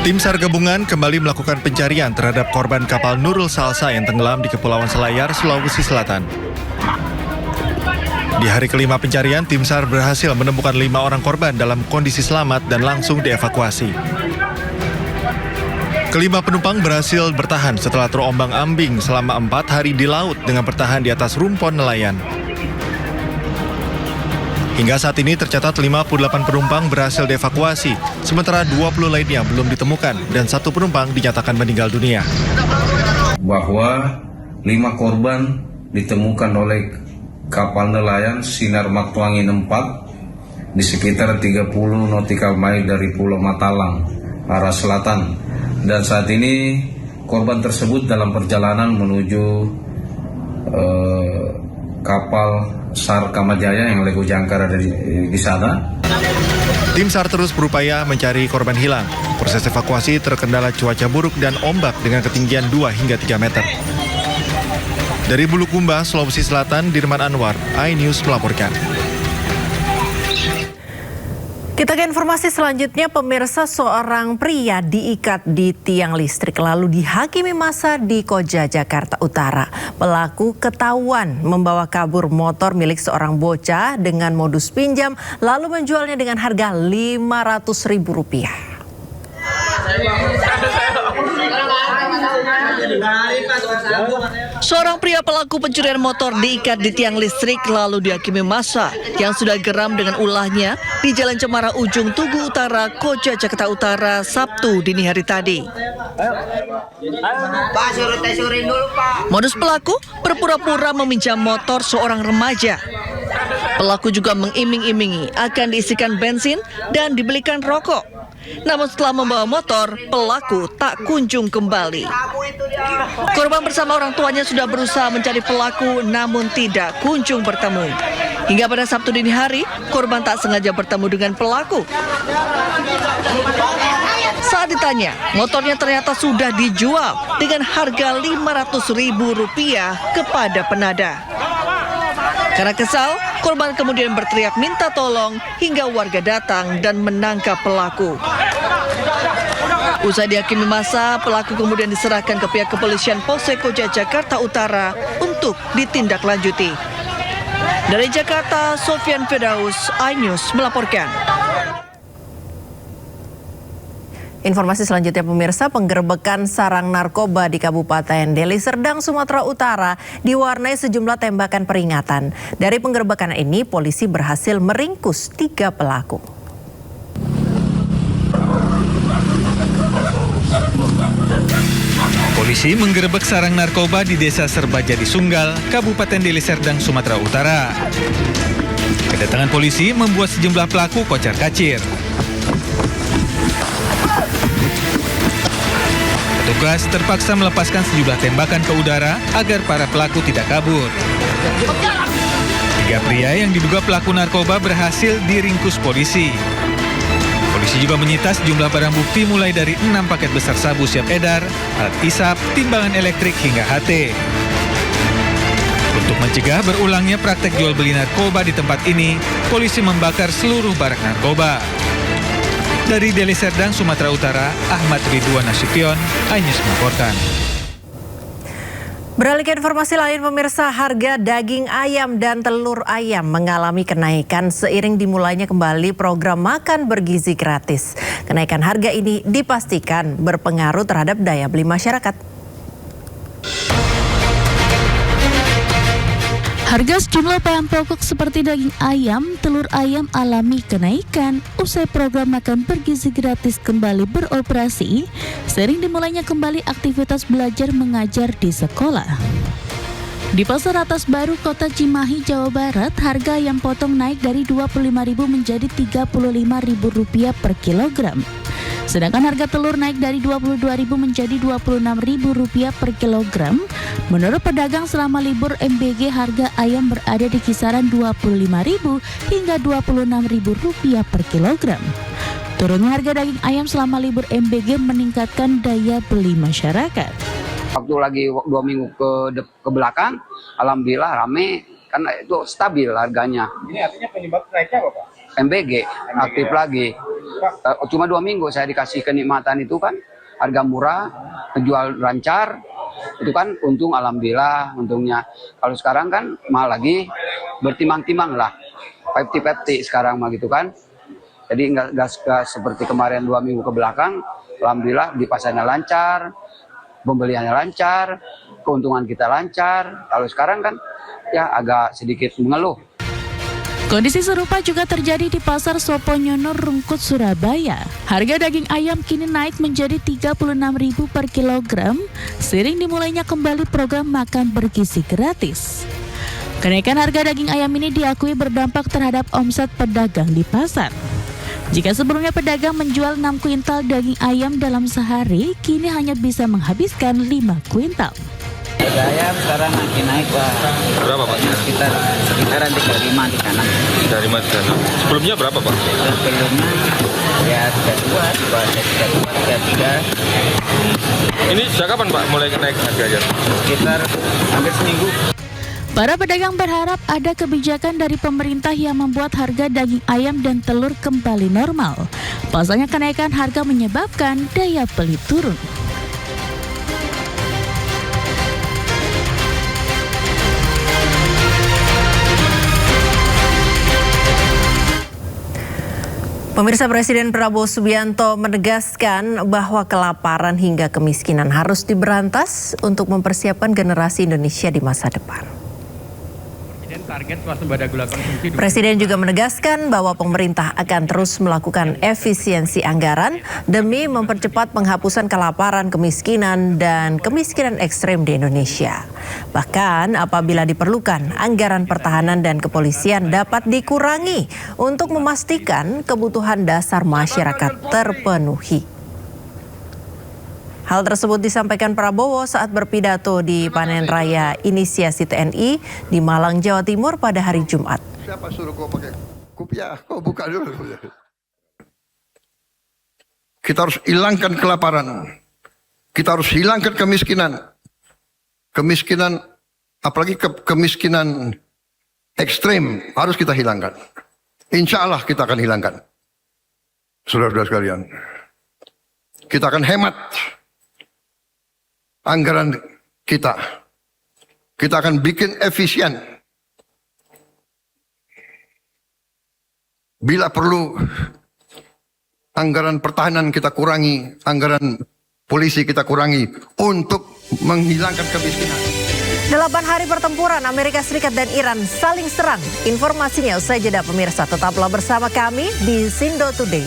Tim SAR gabungan kembali melakukan pencarian terhadap korban kapal Nurul Salsa yang tenggelam di Kepulauan Selayar, Sulawesi Selatan. Di hari kelima pencarian, tim SAR berhasil menemukan 5 orang korban dalam kondisi selamat dan langsung dievakuasi. Kelima penumpang berhasil bertahan setelah terombang-ambing selama 4 hari di laut dengan bertahan di atas rumpon nelayan. Hingga saat ini tercatat 58 penumpang berhasil dievakuasi, sementara 20 lainnya belum ditemukan dan 1 penumpang dinyatakan meninggal dunia. Bahwa 5 korban ditemukan oleh kapal nelayan Sinar Maktuangin 4 di sekitar 30 nautical mile dari Pulau Matalang, arah selatan. Dan saat ini korban tersebut dalam perjalanan menuju kapal SAR Kamajaya yang Lego Jangkar ada di sana. Tim SAR terus berupaya mencari korban hilang. Proses evakuasi terkendala cuaca buruk dan ombak dengan ketinggian 2 hingga 3 meter. Dari Bulukumba, Sulawesi Selatan, Dirman Anwar, iNews melaporkan. Kita ke informasi selanjutnya, pemirsa, seorang pria diikat di tiang listrik lalu dihakimi massa di Koja, Jakarta Utara. Pelaku ketahuan membawa kabur motor milik seorang bocah dengan modus pinjam lalu menjualnya dengan harga Rp500.000. Seorang pria pelaku pencurian motor diikat di tiang listrik lalu dihakimi massa yang sudah geram dengan ulahnya di Jalan Cemara Ujung Tugu Utara, Koja, Jakarta Utara, Sabtu dini hari tadi. Modus pelaku berpura-pura meminjam motor seorang remaja. Pelaku juga mengiming-imingi akan diisikan bensin dan dibelikan rokok. Namun setelah membawa motor, pelaku tak kunjung kembali. Korban bersama orang tuanya sudah berusaha mencari pelaku namun tidak kunjung bertemu. Hingga pada Sabtu dini hari, korban tak sengaja bertemu dengan pelaku. Saat ditanya, motornya ternyata sudah dijual dengan harga Rp500.000 kepada penada. Karena kesal, korban kemudian berteriak minta tolong hingga warga datang dan menangkap pelaku. Usai dihakimi massa, pelaku kemudian diserahkan ke pihak kepolisian Polsek Koja, Jakarta Utara untuk ditindaklanjuti. Dari Jakarta, Sofyan Firdaus, iNews melaporkan. Informasi selanjutnya, pemirsa, penggerbekan sarang narkoba di Kabupaten Deli Serdang, Sumatera Utara diwarnai sejumlah tembakan peringatan. Dari penggerbekan ini, polisi berhasil meringkus 3 pelaku. Polisi menggerebek sarang narkoba di Desa Serbajadi Sunggal, Kabupaten Deli Serdang, Sumatera Utara. Kedatangan polisi membuat sejumlah pelaku kocar-kacir. Petugas terpaksa melepaskan sejumlah tembakan ke udara agar para pelaku tidak kabur. 3 pria yang diduga pelaku narkoba berhasil diringkus polisi. Polisi juga menyita sejumlah barang bukti mulai dari 6 paket besar sabu siap edar, alat isap, timbangan elektrik hingga HT. Untuk mencegah berulangnya praktek jual beli narkoba di tempat ini, polisi membakar seluruh barang narkoba. Dari Deli Serdang, Sumatera Utara, Ahmad Ridwan Nasution, iNews melaporkan. Beralih ke informasi lain, pemirsa, harga daging ayam dan telur ayam mengalami kenaikan seiring dimulainya kembali program makan bergizi gratis. Kenaikan harga ini dipastikan berpengaruh terhadap daya beli masyarakat. Harga sejumlah bahan pokok seperti daging ayam, telur ayam alami kenaikan usai program makan bergizi gratis kembali beroperasi seiring dimulainya kembali aktivitas belajar mengajar di sekolah. Di Pasar Atas Baru, Kota Cimahi, Jawa Barat, harga ayam potong naik dari Rp25.000 menjadi Rp35.000 per kilogram. Sedangkan harga telur naik dari Rp22.000 menjadi Rp26.000 per kilogram. Menurut pedagang, selama libur MBG harga ayam berada di kisaran Rp25.000 hingga Rp26.000 per kilogram. Turunnya harga daging ayam selama libur MBG meningkatkan daya beli masyarakat. Waktu lagi 2 minggu ke belakang, alhamdulillah rame, karena itu stabil harganya. Ini artinya penyebab naiknya apa, Pak? MBG aktif lagi. cuma 2 minggu saya dikasih kenikmatan itu kan, harga murah, jual lancar, itu kan untung alhamdulillah untungnya. Kalau sekarang kan mahal lagi, bertimang-timang lah, 50-50 sekarang mah gitu kan. Jadi nggak seperti kemarin 2 minggu ke belakang, alhamdulillah di pasarnya lancar, pembeliannya lancar, keuntungan kita lancar. Kalau sekarang kan ya agak sedikit mengeluh. Kondisi serupa juga terjadi di Pasar Soponyono Rungkut, Surabaya. Harga daging ayam kini naik menjadi Rp36.000 per kilogram, seiring dimulainya kembali program makan bergizi gratis. Kenaikan harga daging ayam ini diakui berdampak terhadap omset pedagang di pasar. Jika sebelumnya pedagang menjual 6 kuintal daging ayam dalam sehari, kini hanya bisa menghabiskan 5 kuintal. Harga ayam sekarang makin naik, Pak. Berapa, Pak? Sekitaran 35, 36. Sebelumnya berapa, Pak? Sebelumnya ya 32, 33. Ini sejak kapan, Pak, mulai naik harganya? Sekitar hampir seminggu. Para pedagang berharap ada kebijakan dari pemerintah yang membuat harga daging ayam dan telur kembali normal. Pasalnya kenaikan harga menyebabkan daya beli turun. Pemirsa, Presiden Prabowo Subianto menegaskan bahwa kelaparan hingga kemiskinan harus diberantas untuk mempersiapkan generasi Indonesia di masa depan. Presiden juga menegaskan bahwa pemerintah akan terus melakukan efisiensi anggaran demi mempercepat penghapusan kelaparan, kemiskinan, dan kemiskinan ekstrem di Indonesia. Bahkan apabila diperlukan, anggaran pertahanan dan kepolisian dapat dikurangi untuk memastikan kebutuhan dasar masyarakat terpenuhi. Hal tersebut disampaikan Prabowo saat berpidato di Panen Raya Inisiasi TNI di Malang, Jawa Timur pada hari Jumat. Siapa suruh kau pakai kopiah? Kau buka dulu. Kita harus hilangkan kelaparan. Kita harus hilangkan kemiskinan. Kemiskinan, apalagi kemiskinan ekstrem, harus kita hilangkan. Insya Allah kita akan hilangkan. Saudara-saudara sekalian, kita akan hemat anggaran kita. Kita akan bikin efisien. Bila perlu, anggaran pertahanan kita kurangi, anggaran polisi kita kurangi untuk menghilangkan kemiskinan. 8 hari pertempuran Amerika Serikat dan Iran saling serang. Informasinya usai jeda, pemirsa. Tetaplah bersama kami di Sindo Today.